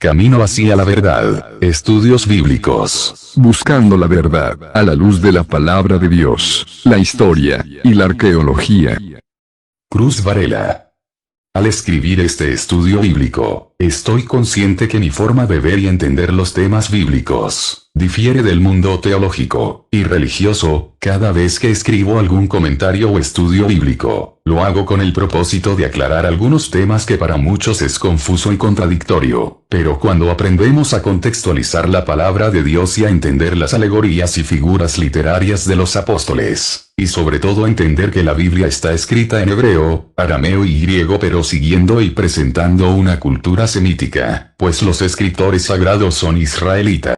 Camino hacia la verdad. Estudios bíblicos. Buscando la verdad, a la luz de la palabra de Dios, la historia, y la arqueología. Cruz Varela. Al escribir este estudio bíblico, estoy consciente que mi forma de ver y entender los temas bíblicos difiere del mundo teológico y religioso. Cada vez que escribo algún comentario o estudio bíblico, lo hago con el propósito de aclarar algunos temas que para muchos es confuso y contradictorio. Pero cuando aprendemos a contextualizar la palabra de Dios y a entender las alegorías y figuras literarias de los apóstoles, y sobre todo entender que la Biblia está escrita en hebreo, arameo y griego pero siguiendo y presentando una cultura semítica, pues los escritores sagrados son israelitas.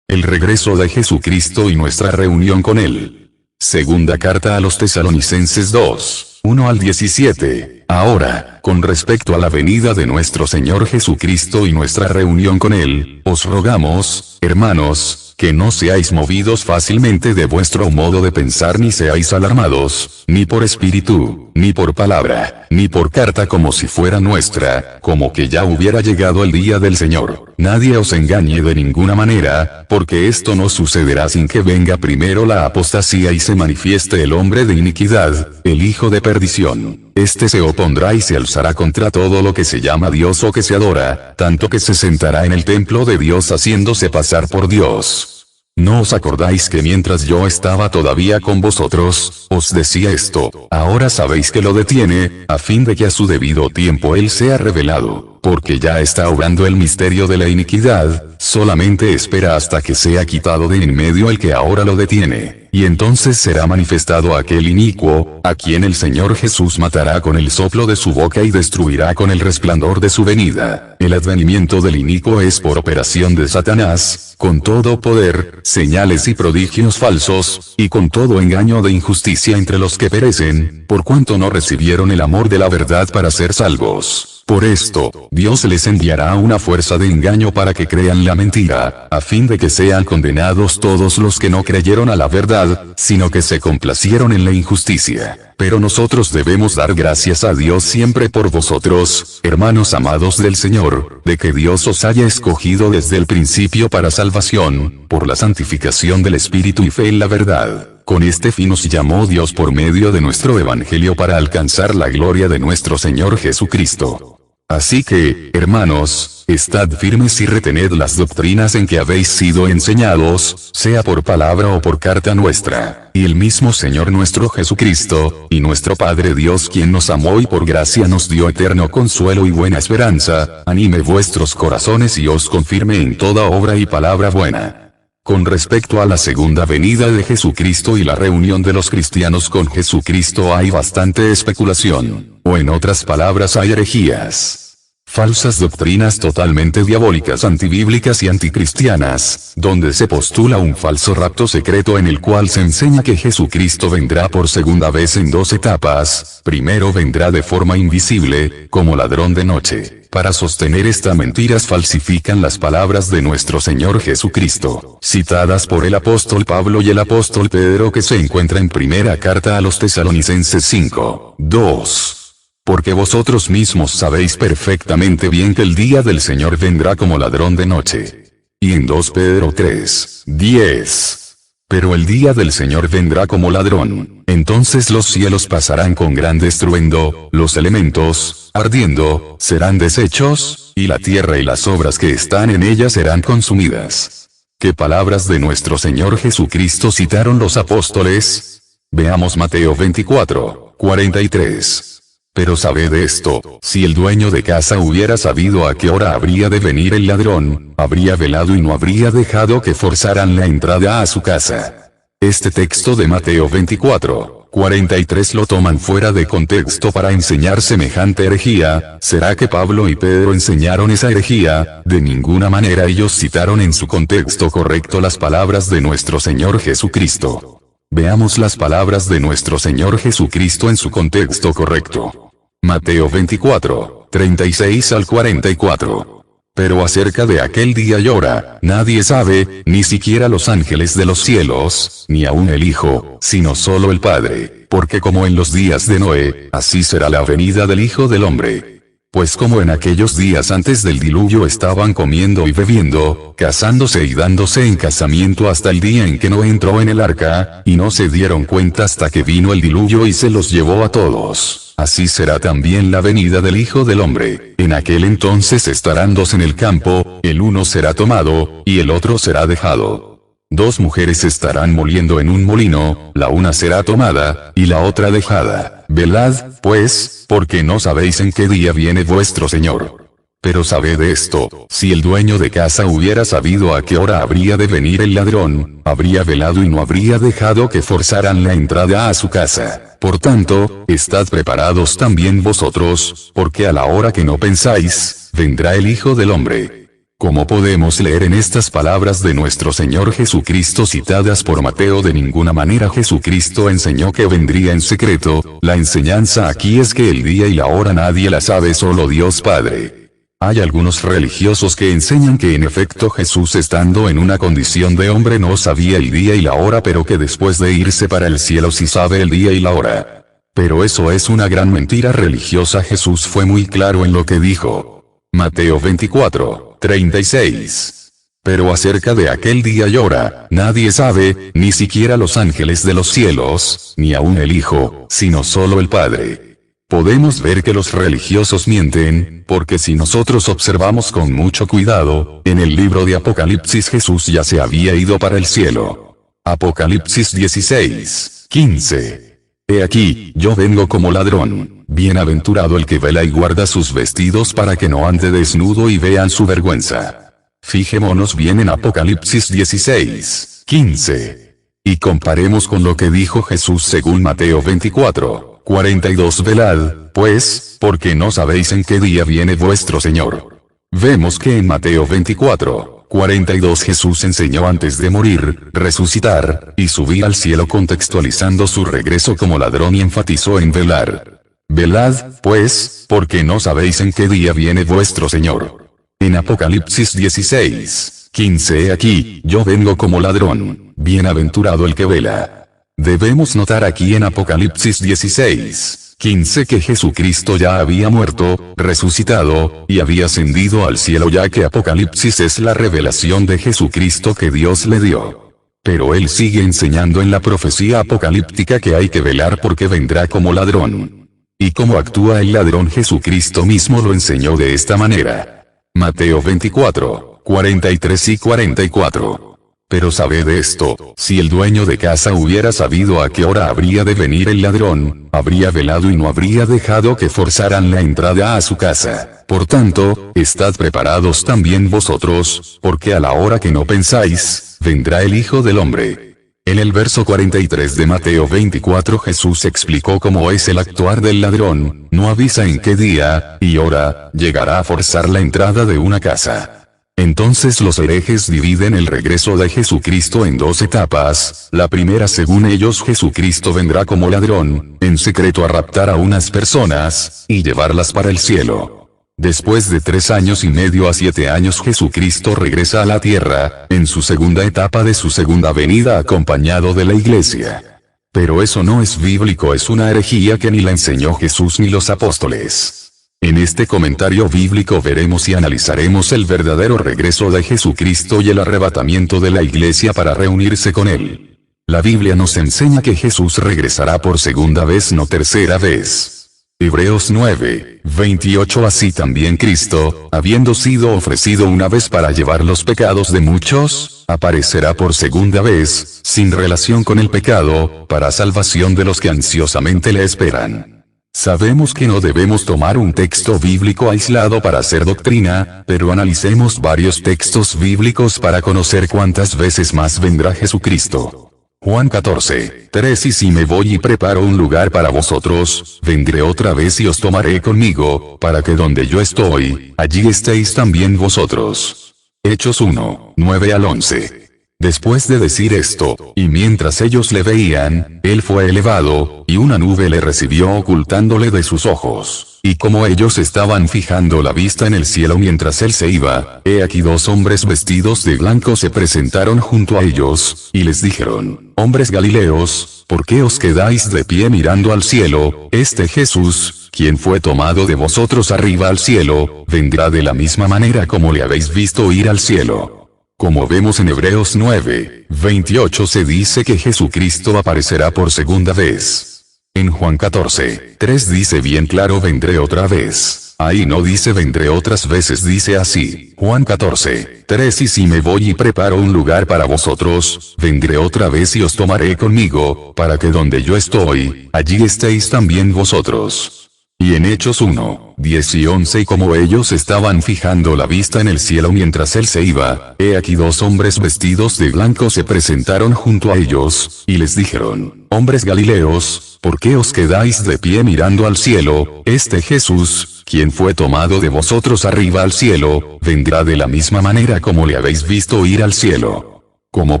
El regreso de Jesucristo y nuestra reunión con Él. Segunda carta a los Tesalonicenses 2, 1 al 17. Ahora, con respecto a la venida de nuestro Señor Jesucristo y nuestra reunión con Él, os rogamos, hermanos, que no seáis movidos fácilmente de vuestro modo de pensar ni seáis alarmados, ni por espíritu, ni por palabra, ni por carta como si fuera nuestra, como que ya hubiera llegado el día del Señor. Nadie os engañe de ninguna manera, porque esto no sucederá sin que venga primero la apostasía y se manifieste el hombre de iniquidad, el hijo de perdición. Este se opondrá y se alzará contra todo lo que se llama Dios o que se adora, tanto que se sentará en el templo de Dios haciéndose pasar por Dios. ¿No os acordáis que mientras yo estaba todavía con vosotros, os decía esto? Ahora sabéis que lo detiene, a fin de que a su debido tiempo Él sea revelado, porque ya está obrando el misterio de la iniquidad, solamente espera hasta que sea quitado de en medio el que ahora lo detiene, y entonces será manifestado aquel inicuo, a quien el Señor Jesús matará con el soplo de su boca y destruirá con el resplandor de su venida. El advenimiento del inicuo es por operación de Satanás, con todo poder, señales y prodigios falsos, y con todo engaño de injusticia entre los que perecen, por cuanto no recibieron el amor de la verdad para ser salvos. Por esto, Dios les enviará una fuerza de engaño para que crean la mentira, a fin de que sean condenados todos los que no creyeron a la verdad, sino que se complacieron en la injusticia. Pero nosotros debemos dar gracias a Dios siempre por vosotros, hermanos amados del Señor, de que Dios os haya escogido desde el principio para salvación, por la santificación del Espíritu y fe en la verdad. Con este fin os llamó Dios por medio de nuestro Evangelio para alcanzar la gloria de nuestro Señor Jesucristo. Así que, hermanos, estad firmes y retened las doctrinas en que habéis sido enseñados, sea por palabra o por carta nuestra. Y el mismo Señor nuestro Jesucristo, y nuestro Padre Dios quien nos amó y por gracia nos dio eterno consuelo y buena esperanza, anime vuestros corazones y os confirme en toda obra y palabra buena. Con respecto a la segunda venida de Jesucristo y la reunión de los cristianos con Jesucristo hay bastante especulación, o en otras palabras hay herejías. Falsas doctrinas totalmente diabólicas, antibíblicas y anticristianas, donde se postula un falso rapto secreto en el cual se enseña que Jesucristo vendrá por segunda vez en dos etapas. Primero vendrá de forma invisible, como ladrón de noche. Para sostener esta mentira falsifican las palabras de nuestro Señor Jesucristo, citadas por el apóstol Pablo y el apóstol Pedro que se encuentra en primera carta a los Tesalonicenses 5, 2. Porque vosotros mismos sabéis perfectamente bien que el día del Señor vendrá como ladrón de noche. Y en 2 Pedro 3, 10. Pero el día del Señor vendrá como ladrón. Entonces los cielos pasarán con gran estruendo, los elementos, ardiendo, serán deshechos, y la tierra y las obras que están en ella serán consumidas. ¿Qué palabras de nuestro Señor Jesucristo citaron los apóstoles? Veamos Mateo 24, 43. Pero sabed esto, si el dueño de casa hubiera sabido a qué hora habría de venir el ladrón, habría velado y no habría dejado que forzaran la entrada a su casa. Este texto de Mateo 24, 43 lo toman fuera de contexto para enseñar semejante herejía. ¿Será que Pablo y Pedro enseñaron esa herejía? De ninguna manera ellos citaron en su contexto correcto las palabras de nuestro Señor Jesucristo. Veamos las palabras de nuestro Señor Jesucristo en su contexto correcto. Mateo 24, 36 al 44. Pero acerca de aquel día y hora, nadie sabe, ni siquiera los ángeles de los cielos, ni aun el Hijo, sino solo el Padre, porque como en los días de Noé, así será la venida del Hijo del Hombre. Pues como en aquellos días antes del diluvio estaban comiendo y bebiendo, casándose y dándose en casamiento hasta el día en que Noé entró en el arca, y no se dieron cuenta hasta que vino el diluvio y se los llevó a todos. Así será también la venida del Hijo del Hombre. En aquel entonces estarán dos en el campo, el uno será tomado, y el otro será dejado. Dos mujeres estarán moliendo en un molino, la una será tomada, y la otra dejada. Velad, pues, porque no sabéis en qué día viene vuestro Señor. Pero sabed esto, si el dueño de casa hubiera sabido a qué hora habría de venir el ladrón, habría velado y no habría dejado que forzaran la entrada a su casa. Por tanto, estad preparados también vosotros, porque a la hora que no pensáis, vendrá el Hijo del Hombre. Como podemos leer en estas palabras de nuestro Señor Jesucristo citadas por Mateo, de ninguna manera Jesucristo enseñó que vendría en secreto. La enseñanza aquí es que el día y la hora nadie la sabe, solo Dios Padre. Hay algunos religiosos que enseñan que en efecto Jesús, estando en una condición de hombre, no sabía el día y la hora, pero que después de irse para el cielo sí sabe el día y la hora. Pero eso es una gran mentira religiosa. Jesús fue muy claro en lo que dijo. Mateo 24:36. Pero acerca de aquel día y hora, nadie sabe, ni siquiera los ángeles de los cielos, ni aun el Hijo, sino solo el Padre. Podemos ver que los religiosos mienten, porque si nosotros observamos con mucho cuidado, en el libro de Apocalipsis Jesús ya se había ido para el cielo. Apocalipsis 16:15. He aquí, yo vengo como ladrón. Bienaventurado el que vela y guarda sus vestidos para que no ande desnudo y vean su vergüenza. Fijémonos bien en Apocalipsis 16:15. Y comparemos con lo que dijo Jesús según Mateo 24:42. Velad, pues, porque no sabéis en qué día viene vuestro Señor. Vemos que en Mateo 24:42 Jesús enseñó antes de morir, resucitar, y subir al cielo, contextualizando su regreso como ladrón, y enfatizó en velar. Velad, pues, porque no sabéis en qué día viene vuestro Señor. En Apocalipsis 16:15 he aquí, yo vengo como ladrón, bienaventurado el que vela. Debemos notar aquí en Apocalipsis 16:15 que Jesucristo ya había muerto, resucitado, y había ascendido al cielo, ya que Apocalipsis es la revelación de Jesucristo que Dios le dio. Pero él sigue enseñando en la profecía apocalíptica que hay que velar porque vendrá como ladrón. ¿Y cómo actúa el ladrón? Jesucristo mismo lo enseñó de esta manera. Mateo 24:43 y 44. Pero sabed esto, si el dueño de casa hubiera sabido a qué hora habría de venir el ladrón, habría velado y no habría dejado que forzaran la entrada a su casa. Por tanto, estad preparados también vosotros, porque a la hora que no pensáis, vendrá el Hijo del Hombre. En el verso 43 de Mateo 24 Jesús explicó cómo es el actuar del ladrón. No avisa en qué día y hora llegará a forzar la entrada de una casa. Entonces los herejes dividen el regreso de Jesucristo en dos etapas. La primera, según ellos, Jesucristo vendrá como ladrón, en secreto, a raptar a unas personas, y llevarlas para el cielo. Después de 3 años y medio a 7 años Jesucristo regresa a la tierra, en su segunda etapa de su segunda venida, acompañado de la iglesia. Pero eso no es bíblico, es una herejía que ni la enseñó Jesús ni los apóstoles. En este comentario bíblico veremos y analizaremos el verdadero regreso de Jesucristo y el arrebatamiento de la iglesia para reunirse con él. La Biblia nos enseña que Jesús regresará por segunda vez, no tercera vez. Hebreos 9:28. Así también Cristo, habiendo sido ofrecido una vez para llevar los pecados de muchos, aparecerá por segunda vez, sin relación con el pecado, para salvación de los que ansiosamente le esperan. Sabemos que no debemos tomar un texto bíblico aislado para hacer doctrina, pero analicemos varios textos bíblicos para conocer cuántas veces más vendrá Jesucristo. Juan 14:3. Y si me voy y preparo un lugar para vosotros, vendré otra vez y os tomaré conmigo, para que donde yo estoy, allí estéis también vosotros. Hechos 1:9 al 11. Después de decir esto, y mientras ellos le veían, él fue elevado, y una nube le recibió ocultándole de sus ojos. Y como ellos estaban fijando la vista en el cielo mientras él se iba, he aquí 2 hombres vestidos de blanco se presentaron junto a ellos, y les dijeron: hombres Galileos, ¿por qué os quedáis de pie mirando al cielo? Este Jesús, quien fue tomado de vosotros arriba al cielo, vendrá de la misma manera como le habéis visto ir al cielo. Como vemos en Hebreos 9:28 se dice que Jesucristo aparecerá por segunda vez. En Juan 14:3 dice bien claro vendré otra vez. Ahí no dice vendré otras veces, dice así. Juan 14:3 y si me voy y preparo un lugar para vosotros, vendré otra vez y os tomaré conmigo, para que donde yo estoy, allí estéis también vosotros. Y en Hechos 1:10 y 11 y como ellos estaban fijando la vista en el cielo mientras él se iba, he aquí dos hombres vestidos de blanco se presentaron junto a ellos, y les dijeron, hombres Galileos, ¿por qué os quedáis de pie mirando al cielo? Este Jesús, quien fue tomado de vosotros arriba al cielo, vendrá de la misma manera como le habéis visto ir al cielo. Como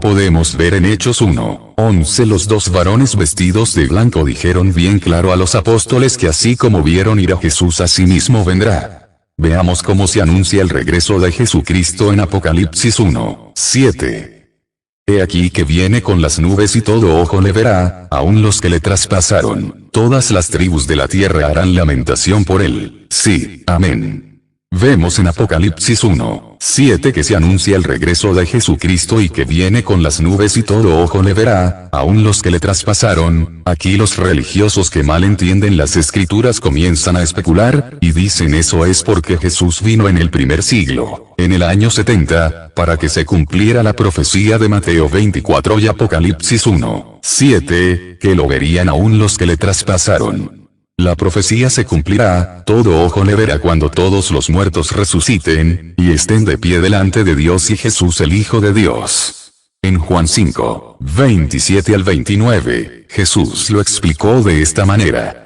podemos ver en Hechos 1:11 los dos varones vestidos de blanco dijeron bien claro a los apóstoles que así como vieron ir a Jesús así mismo vendrá. Veamos cómo se anuncia el regreso de Jesucristo en Apocalipsis 1:7. He aquí que viene con las nubes y todo ojo le verá, aun los que le traspasaron, todas las tribus de la tierra harán lamentación por él. Sí, amén. Vemos en Apocalipsis 1:7 que se anuncia el regreso de Jesucristo y que viene con las nubes y todo ojo le verá, aun los que le traspasaron. Aquí los religiosos que mal entienden las escrituras comienzan a especular, y dicen eso es porque Jesús vino en el primer siglo, en el año 70, para que se cumpliera la profecía de Mateo 24 y Apocalipsis 1:7, que lo verían aun los que le traspasaron. La profecía se cumplirá, todo ojo le verá cuando todos los muertos resuciten, y estén de pie delante de Dios y Jesús el Hijo de Dios. En Juan 5:27 al 29, Jesús lo explicó de esta manera.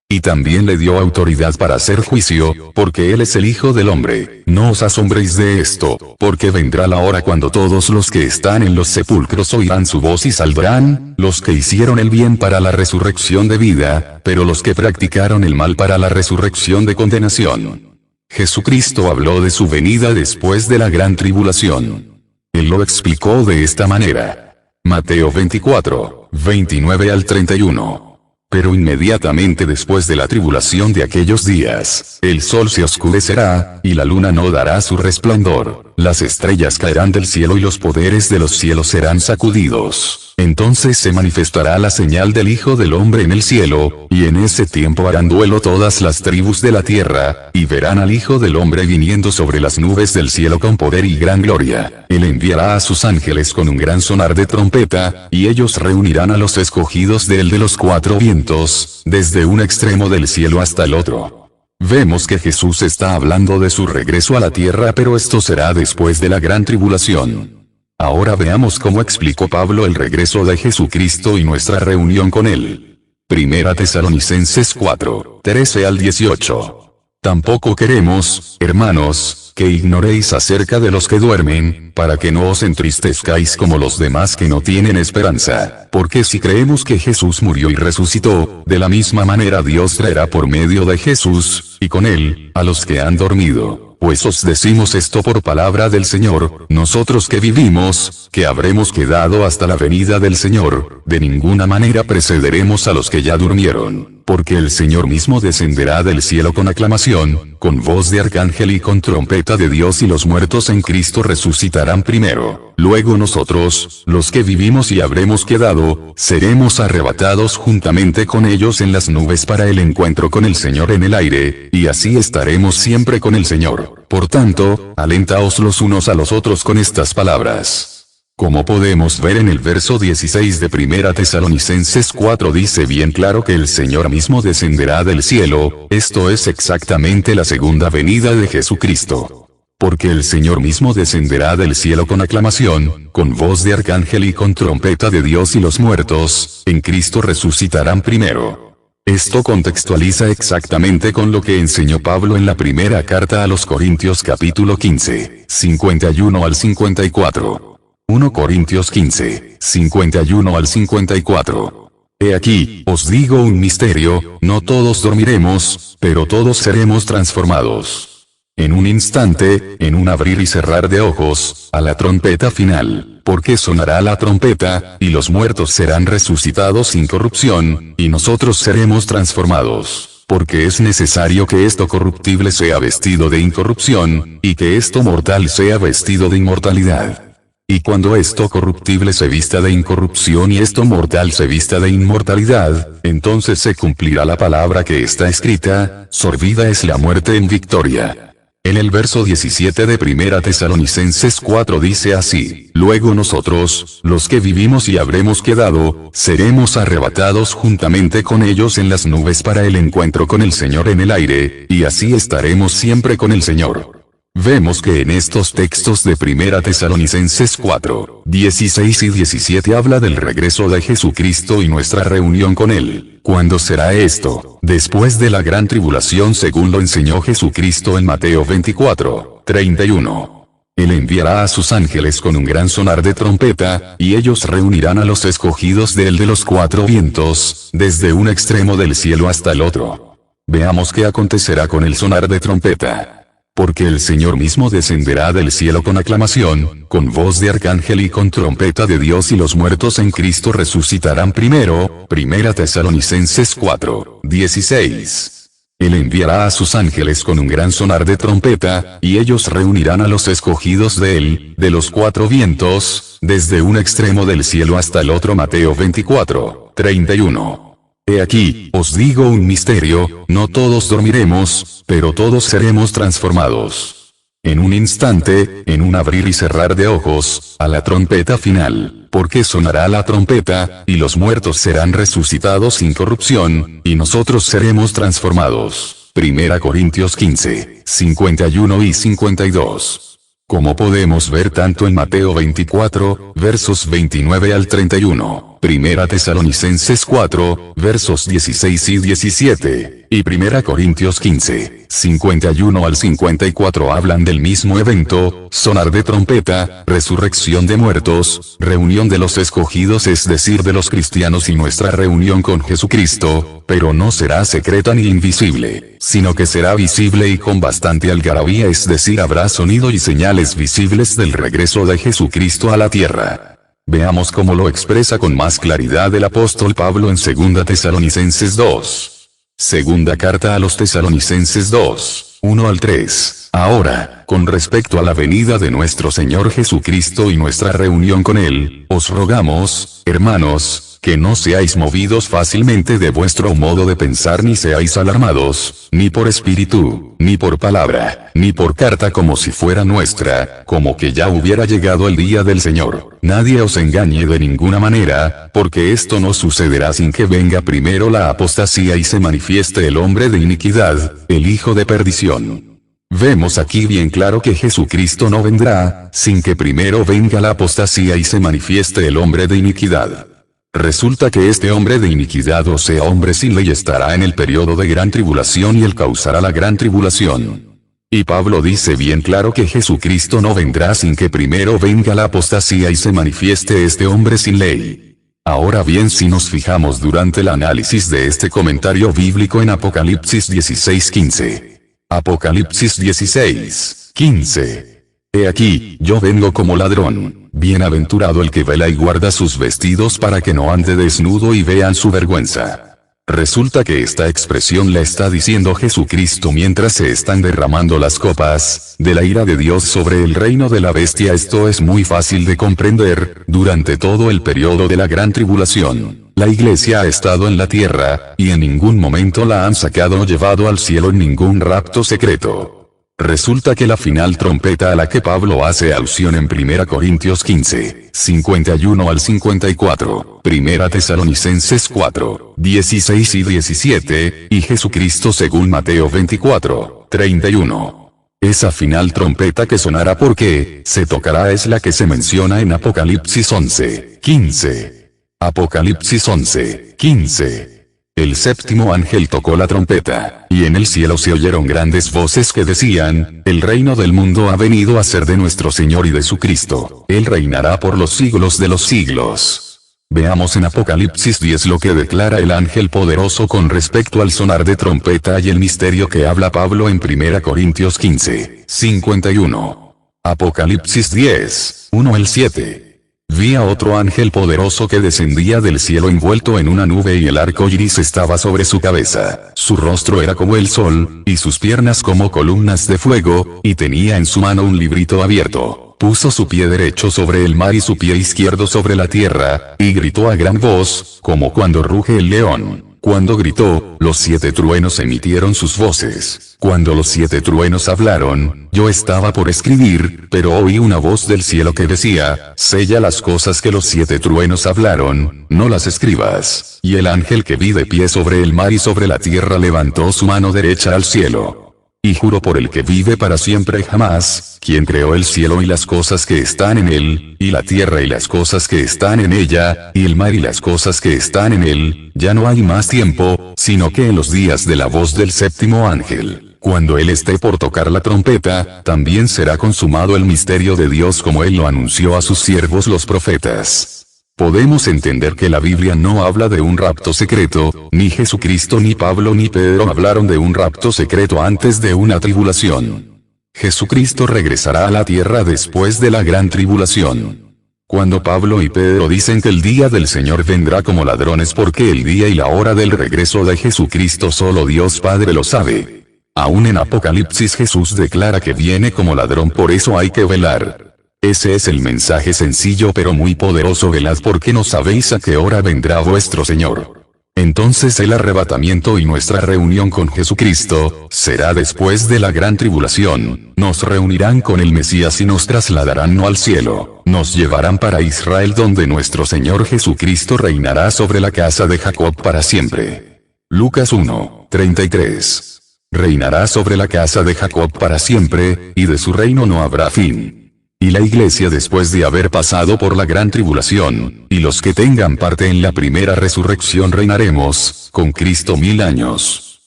Y también le dio autoridad para hacer juicio, porque Él es el Hijo del Hombre. No os asombréis de esto, porque vendrá la hora cuando todos los que están en los sepulcros oirán su voz y saldrán, los que hicieron el bien para la resurrección de vida, pero los que practicaron el mal para la resurrección de condenación. Jesucristo habló de su venida después de la gran tribulación. Él lo explicó de esta manera. Mateo 24:29 al 31. Pero inmediatamente después de la tribulación de aquellos días, el sol se oscurecerá, y la luna no dará su resplandor, las estrellas caerán del cielo y los poderes de los cielos serán sacudidos. Entonces se manifestará la señal del Hijo del Hombre en el cielo, y en ese tiempo harán duelo todas las tribus de la tierra, y verán al Hijo del Hombre viniendo sobre las nubes del cielo con poder y gran gloria. Él enviará a sus ángeles con un gran sonar de trompeta, y ellos reunirán a los escogidos de él de los cuatro vientos, desde un extremo del cielo hasta el otro. Vemos que Jesús está hablando de su regreso a la tierra, pero esto será después de la gran tribulación. Ahora veamos cómo explicó Pablo el regreso de Jesucristo y nuestra reunión con él. Primera Tesalonicenses 4:13 al 18. Tampoco queremos, hermanos, que ignoréis acerca de los que duermen, para que no os entristezcáis como los demás que no tienen esperanza, porque si creemos que Jesús murió y resucitó, de la misma manera Dios traerá por medio de Jesús, y con él, a los que han dormido. Pues os decimos esto por palabra del Señor, nosotros que vivimos, que habremos quedado hasta la venida del Señor, de ninguna manera precederemos a los que ya durmieron, porque el Señor mismo descenderá del cielo con aclamación, con voz de arcángel y con trompeta de Dios y los muertos en Cristo resucitarán primero. Luego nosotros, los que vivimos y habremos quedado, seremos arrebatados juntamente con ellos en las nubes para el encuentro con el Señor en el aire, y así estaremos siempre con el Señor. Por tanto, alentaos los unos a los otros con estas palabras. Como podemos ver en el verso 16 de Primera Tesalonicenses 4 dice bien claro que el Señor mismo descenderá del cielo, esto es exactamente la segunda venida de Jesucristo. Porque el Señor mismo descenderá del cielo con aclamación, con voz de arcángel y con trompeta de Dios y los muertos, en Cristo resucitarán primero. Esto contextualiza exactamente con lo que enseñó Pablo en la primera carta a los Corintios capítulo 15, 51 al 54. 1 Corintios 15, 51 al 54. He aquí, os digo un misterio, no todos dormiremos, pero todos seremos transformados. En un instante, en un abrir y cerrar de ojos, a la trompeta final, porque sonará la trompeta, y los muertos serán resucitados sin corrupción, y nosotros seremos transformados. porque es necesario que esto corruptible sea vestido de incorrupción, y que esto mortal sea vestido de inmortalidad. Y cuando esto corruptible se vista de incorrupción y esto mortal se vista de inmortalidad, entonces se cumplirá la palabra que está escrita: sorbida es la muerte en victoria. En el verso 17 de 1 Tesalonicenses 4 dice así: luego nosotros, los que vivimos y habremos quedado, seremos arrebatados juntamente con ellos en las nubes para el encuentro con el Señor en el aire, y así estaremos siempre con el Señor. Vemos que en estos textos de 1 Tesalonicenses 4, 16 y 17 habla del regreso de Jesucristo y nuestra reunión con Él. ¿Cuándo será esto? Después de la gran tribulación, según lo enseñó Jesucristo en Mateo 24, 31. Él enviará a sus ángeles con un gran sonar de trompeta, y ellos reunirán a los escogidos de Él de los cuatro vientos, desde un extremo del cielo hasta el otro. Veamos qué acontecerá con el sonar de trompeta. Porque el Señor mismo descenderá del cielo con aclamación, con voz de arcángel y con trompeta de Dios, y los muertos en Cristo resucitarán primero. 1 Tesalonicenses 4, 16. Él enviará a sus ángeles con un gran sonar de trompeta, y ellos reunirán a los escogidos de Él, de los cuatro vientos, desde un extremo del cielo hasta el otro. Mateo 24, 31. He aquí, os digo un misterio: no todos dormiremos, pero todos seremos transformados. En un instante, en un abrir y cerrar de ojos, a la trompeta final, porque sonará la trompeta, y los muertos serán resucitados sin corrupción, y nosotros seremos transformados. 1 Corintios 15, 51 y 52. Como podemos ver tanto en Mateo 24, versos 29 al 31, 1 Tesalonicenses 4, versos 16 y 17, y 1 Corintios 15, 51 al 54 hablan del mismo evento: sonar de trompeta, resurrección de muertos, reunión de los escogidos, es decir, de los cristianos, y nuestra reunión con Jesucristo, pero no será secreta ni invisible, sino que será visible y con bastante algarabía, es decir, habrá sonido y señales visibles del regreso de Jesucristo a la tierra. Veamos cómo lo expresa con más claridad el apóstol Pablo en 2 Tesalonicenses 2. Segunda carta a los Tesalonicenses 2, 1 al 3. Ahora, con respecto a la venida de nuestro Señor Jesucristo y nuestra reunión con Él, os rogamos, hermanos, que no seáis movidos fácilmente de vuestro modo de pensar, ni seáis alarmados, ni por espíritu, ni por palabra, ni por carta como si fuera nuestra, como que ya hubiera llegado el día del Señor. Nadie os engañe de ninguna manera, porque esto no sucederá sin que venga primero la apostasía y se manifieste el hombre de iniquidad, el hijo de perdición. Vemos aquí bien claro que Jesucristo no vendrá, sin que primero venga la apostasía y se manifieste el hombre de iniquidad. Resulta que este hombre de iniquidad, o sea, hombre sin ley, estará en el periodo de gran tribulación, y él causará la gran tribulación. Y Pablo dice bien claro que Jesucristo no vendrá sin que primero venga la apostasía y se manifieste este hombre sin ley. Ahora bien, si nos fijamos durante el análisis de este comentario bíblico en Apocalipsis 16:15. Apocalipsis 16:15. He aquí, yo vengo como ladrón. Bienaventurado el que vela y guarda sus vestidos para que no ande desnudo y vean su vergüenza. Resulta que esta expresión la está diciendo Jesucristo mientras se están derramando las copas de la ira de Dios sobre el reino de la bestia. Esto es muy fácil de comprender. Durante todo el periodo de la gran tribulación, la iglesia ha estado en la tierra, y en ningún momento la han sacado o llevado al cielo en ningún rapto secreto. Resulta que la final trompeta a la que Pablo hace alusión en 1 Corintios 15, 51 al 54, 1 Tesalonicenses 4, 16 y 17, y Jesucristo según Mateo 24, 31. Esa final trompeta que sonará porque se tocará es la que se menciona en Apocalipsis 11, 15. Apocalipsis 11, 15. El séptimo ángel tocó la trompeta, y en el cielo se oyeron grandes voces que decían: el reino del mundo ha venido a ser de nuestro Señor y de su Cristo. Él reinará por los siglos de los siglos. Veamos en Apocalipsis 10 lo que declara el ángel poderoso con respecto al sonar de trompeta y el misterio que habla Pablo en 1 Corintios 15, 51. Apocalipsis 10, 1 al 7. Vi a otro ángel poderoso que descendía del cielo envuelto en una nube y el arco iris estaba sobre su cabeza. Su rostro era como el sol, y sus piernas como columnas de fuego, y tenía en su mano un librito abierto. Puso su pie derecho sobre el mar y su pie izquierdo sobre la tierra, y gritó a gran voz, como cuando ruge el león. Cuando gritó, los 7 truenos emitieron sus voces. Cuando los 7 truenos hablaron, yo estaba por escribir, pero oí una voz del cielo que decía, sella las cosas que los 7 truenos hablaron, no las escribas. Y el ángel que vi de pie sobre el mar y sobre la tierra levantó su mano derecha al cielo. Y juro por el que vive para siempre jamás, quien creó el cielo y las cosas que están en él, y la tierra y las cosas que están en ella, y el mar y las cosas que están en él, ya no hay más tiempo, sino que en los días de la voz del 7º ángel, cuando él esté por tocar la trompeta, también será consumado el misterio de Dios como él lo anunció a sus siervos los profetas. Podemos entender que la Biblia no habla de un rapto secreto, ni Jesucristo ni Pablo ni Pedro hablaron de un rapto secreto antes de una tribulación. Jesucristo regresará a la tierra después de la gran tribulación. Cuando Pablo y Pedro dicen que el día del Señor vendrá como ladrones porque el día y la hora del regreso de Jesucristo solo Dios Padre lo sabe. Aún en Apocalipsis Jesús declara que viene como ladrón, por eso hay que velar. Ese es el mensaje sencillo pero muy poderoso: velad porque no sabéis a qué hora vendrá vuestro Señor. Entonces el arrebatamiento y nuestra reunión con Jesucristo será después de la gran tribulación. Nos reunirán con el Mesías y nos trasladarán no al cielo, nos llevarán para Israel donde nuestro Señor Jesucristo reinará sobre la casa de Jacob para siempre. Lucas 1:33. Reinará sobre la casa de Jacob para siempre, y de su reino no habrá fin. Y la iglesia después de haber pasado por la gran tribulación, y los que tengan parte en la primera resurrección reinaremos, con Cristo 1000 años.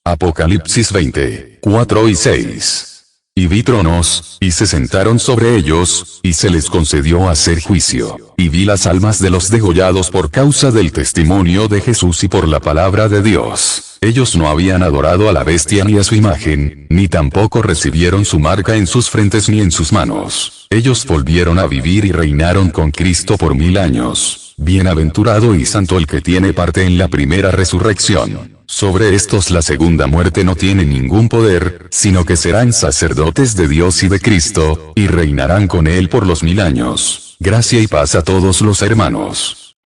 Apocalipsis 20:4 y 6. Y vi tronos, y se sentaron sobre ellos, y se les concedió hacer juicio. Y vi las almas de los degollados por causa del testimonio de Jesús y por la palabra de Dios. Ellos no habían adorado a la bestia ni a su imagen, ni tampoco recibieron su marca en sus frentes ni en sus manos. Ellos volvieron a vivir y reinaron con Cristo por 1000 años. Bienaventurado y santo el que tiene parte en la primera resurrección. Sobre estos la segunda muerte no tiene ningún poder, sino que serán sacerdotes de Dios y de Cristo, y reinarán con él por los 1000 años. Gracia y paz a todos los hermanos.